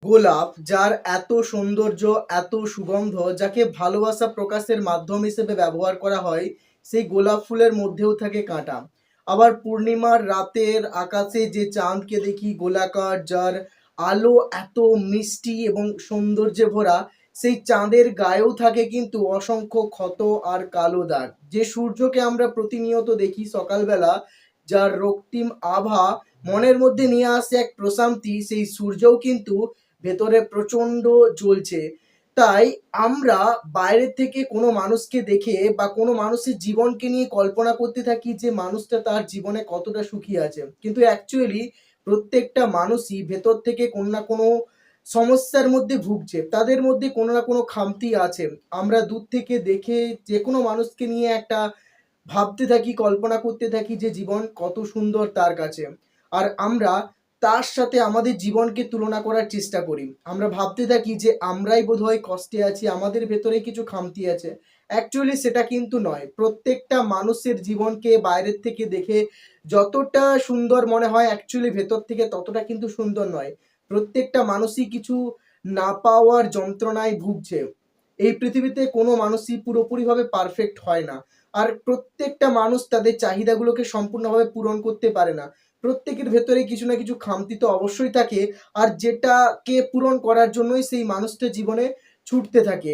গোলাপ যার এত সৌন্দর্য, এত সুগন্ধ, যাকে ভালোবাসা প্রকাশের মাধ্যম হিসেবে ব্যবহার করা হয়, সেই গোলাপ ফুলের মধ্যেও থাকে কাঁটা। আবার পূর্ণিমার রাতের আকাশে যে চাঁদকে দেখি গোলাকার, যার আলো এত মিষ্টি এবং সৌন্দর্যে ভরা, সেই চাঁদের গায়েও থাকে কিন্তু অসংখ্য ক্ষত আর কালো দাগ। যে সূর্যকে আমরা প্রতিনিয়ত দেখি সকালবেলা, যার রক্তিম আভা মনের মধ্যে নিয়ে আসে এক প্রশান্তি, সেই সূর্যও কিন্তু ভেতরে প্রচণ্ড জ্বলছে। তাই আমরা বাইরে থেকে কোনো মানুষকে দেখে বা কোনো মানুষের জীবনকে নিয়ে কল্পনা করতে থাকি যে মানুষটা তার জীবনে কতটা সুখী আছে। কিন্তু অ্যাকচুয়ালি প্রত্যেকটা মানুষই ভেতর থেকে কোনো না কোনো সমস্যার মধ্যে ভুগছে। তাদের মধ্যে কোনো না কোনো খামতি আছে। আমরা দূর থেকে দেখে যেকোনো মানুষকে নিয়ে একটা ভাবতে থাকি, কল্পনা করতে থাকি যে জীবন কত সুন্দর তার কাছে। আর আমরা তার সাথে আমাদের জীবনকে তুলনা করার চেষ্টা করি। আমরা ভাবতে থাকি যে আমরাই বোধহয় কষ্টে আছি, আমাদের ভেতরে কিছু খামতি আছে। অ্যাকচুয়ালি সেটা কিন্তু নয়। প্রত্যেকটা মানুষের জীবনকে বাইরের থেকে দেখে যতটা সুন্দর মনে হয়, অ্যাকচুয়ালি ভেতর থেকে ততটা কিন্তু সুন্দর নয়। প্রত্যেকটা মানুষই কিছু না পাওয়ার যন্ত্রণায় ভুগছে। এই পৃথিবীতে কোনো মানুষই পুরোপুরিভাবে পারফেক্ট হয় না। আর প্রত্যেকটা মানুষ তাদের চাহিদাগুলোকে সম্পূর্ণভাবে পূরণ করতে পারে না। প্রত্যেকের ভেতরে কিছু না কিছু খামতি তো অবশ্যই থাকে, আর যেটাকে পূরণ করার জন্যই সেই মানুষটা জীবনে ছুটতে থাকে।